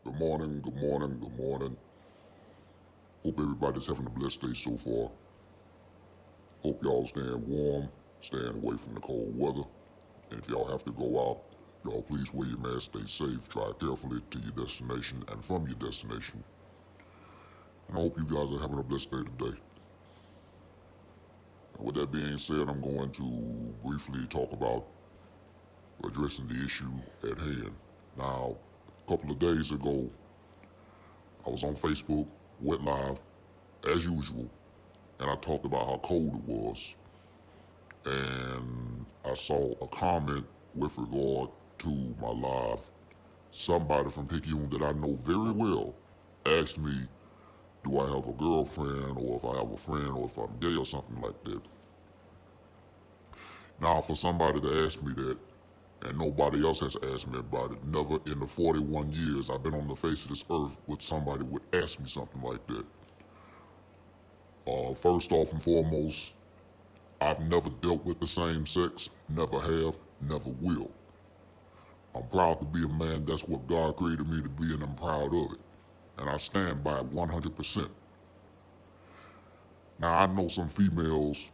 Good morning, good morning, good morning. Hope everybody's having a blessed day so far. Hope y'all staying warm, staying away from the cold weather. And if y'all have to go out, y'all please wear your mask, stay safe, drive carefully to your destination and from your destination. And I hope you guys are having a blessed day today. And with that being said, I'm going to briefly talk about addressing the issue at hand. Now, a couple of days ago, I was on Facebook, went live, as usual, and I talked about how cold it was. And I saw a comment with regard to my live. Somebody from Picayune that I know very well asked me, do I have a girlfriend or if I have a friend or if I'm gay or something like that. Now, for somebody to ask me that and nobody else has asked me about it, never in the 41 years I've been on the face of this earth would somebody would ask me something like that. First off and foremost, I've never dealt with the same sex, never have, never will. I'm proud to be a man. That's what God created me to be, and I'm proud of it. And I stand by it 100%. Now, I know some females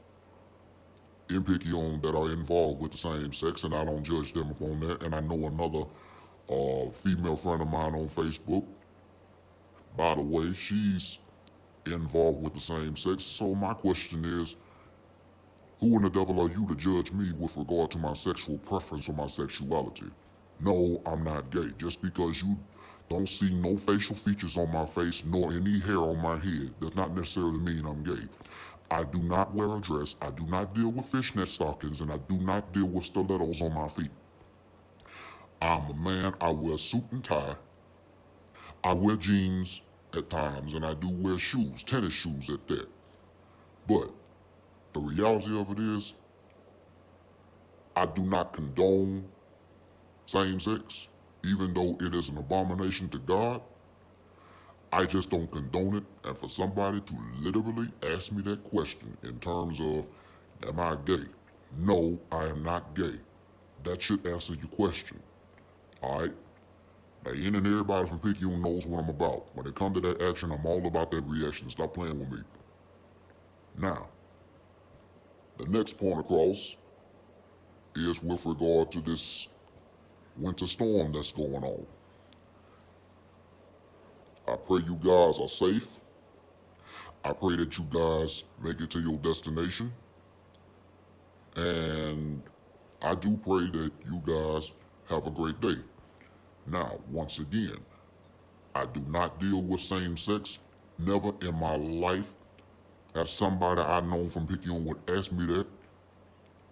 in Picayune that are involved with the same sex, and I don't judge them upon that. And I know another female friend of mine on Facebook. By the way, she's involved with the same sex. So my question is, who in the devil are you to judge me with regard to my sexual preference or my sexuality? No, I'm not gay. Just because you don't see no facial features on my face nor any hair on my head does not necessarily mean I'm gay. I do not wear a dress, I do not deal with fishnet stockings, and I do not deal with stilettos on my feet. I'm a man, I wear suit and tie, I wear jeans at times, and I do wear shoes, tennis shoes at that. But the reality of it is, I do not condone same sex, even though it is an abomination to God. I just don't condone it. And for somebody to literally ask me that question in terms of, am I gay? No, I am not gay. That should answer your question. All right? Now, any and everybody from Picayune knows what I'm about. When it comes to that action, I'm all about that reaction. Stop playing with me. Now, the next point across is with regard to this winter storm that's going on. I pray you guys are safe. I pray that you guys make it to your destination. And I do pray that you guys have a great day. Now, once again, I do not deal with same sex. Never in my life have somebody I know from Picayune would ask me that.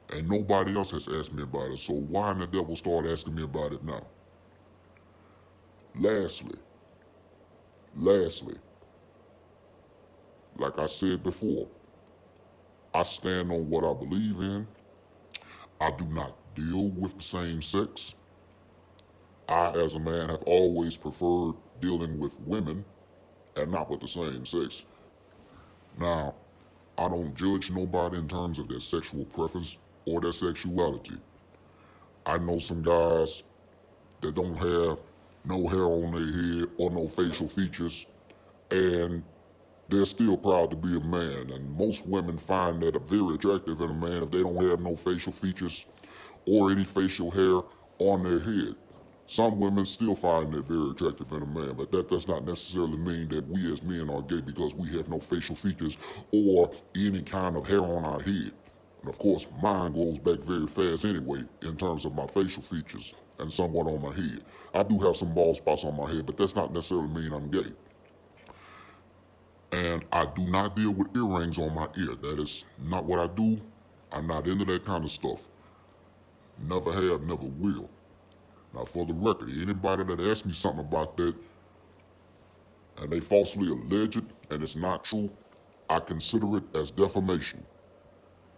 And nobody else has asked me about it. So why in the devil start asking me about it now? Lastly, like I said before, I stand on what I believe in. I do not deal with the same sex. I, as a man, have always preferred dealing with women and not with the same sex. Now, I don't judge nobody in terms of their sexual preference or their sexuality. I know some guys that don't have no hair on their head or no facial features, and they're still proud to be a man. And most women find that very attractive in a man if they don't have no facial features or any facial hair on their head. Some women still find that very attractive in a man, but that does not necessarily mean that we as men are gay because we have no facial features or any kind of hair on our head. And of course, mine grows back very fast anyway in terms of my facial features and somewhat on my head. I do have some bald spots on my head, but that's not necessarily mean I'm gay. And I do not deal with earrings on my ear. That is not what I do. I'm not into that kind of stuff. Never have, never will. Now, for the record, anybody that asks me something about that and they falsely allege it and it's not true, I consider it as defamation.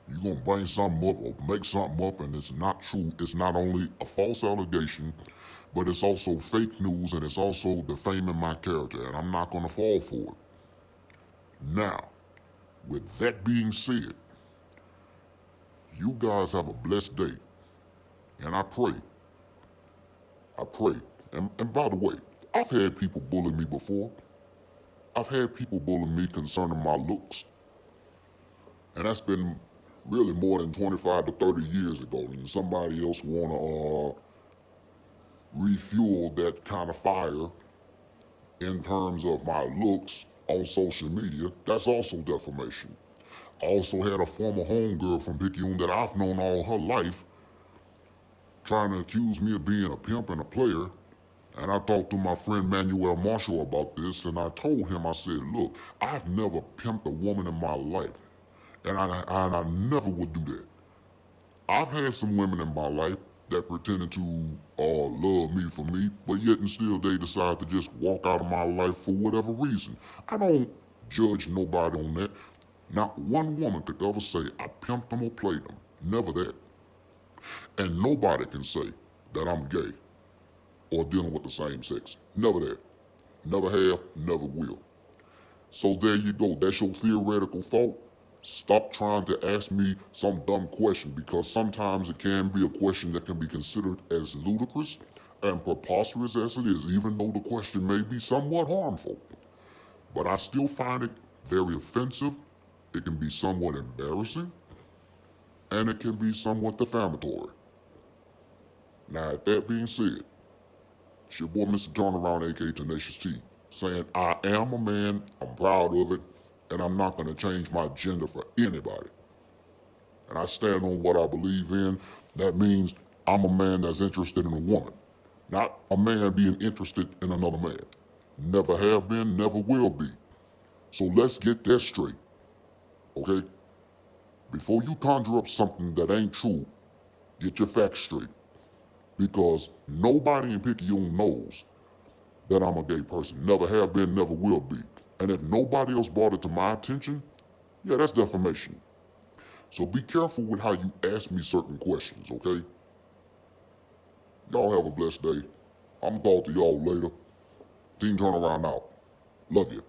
You're going to bring something up or make something up and it's not true. It's not only a false allegation, but it's also fake news and it's also defaming my character, and I'm not going to fall for it. Now, with that being said, you guys have a blessed day. And I pray, and by the way, I've had people bully me before. I've had people bully me concerning my looks. And that's been really more than 25 to 30 years ago. And somebody else want to refuel that kind of fire in terms of my looks on social media. That's also defamation. I also had a former homegirl from Picayune that I've known all her life trying to accuse me of being a pimp and a player. And I talked to my friend Manuel Marshall about this, and I told him, I said, look, I've never pimped a woman in my life, and I never would do that. I've had some women in my life that pretended to love me for me, but yet and still they decide to just walk out of my life for whatever reason. I don't judge nobody on that. Not one woman could ever say I pimped them or played them. Never that. And nobody can say that I'm gay or dealing with the same sex. Never that. Never have, never will. So there you go. That's your theoretical fault. Stop trying to ask me some dumb question, because sometimes it can be a question that can be considered as ludicrous and preposterous as it is, even though the question may be somewhat harmful. But I still find it very offensive. It can be somewhat embarrassing, and it can be somewhat defamatory. Now, with that being said, it's your boy Mr. Turnaround, aka Tenacious T, saying I am a man, I'm proud of it, and I'm not going to change my gender for anybody. And I stand on what I believe in. That means I'm a man that's interested in a woman, not a man being interested in another man. Never have been, never will be. So let's get that straight, okay? Before you conjure up something that ain't true, get your facts straight. Because nobody in Picayune knows that I'm a gay person. Never have been, never will be. And if nobody else brought it to my attention, yeah, that's defamation. So be careful with how you ask me certain questions, okay? Y'all have a blessed day. I'm gonna talk to y'all later. Team Turnaround out. Love you.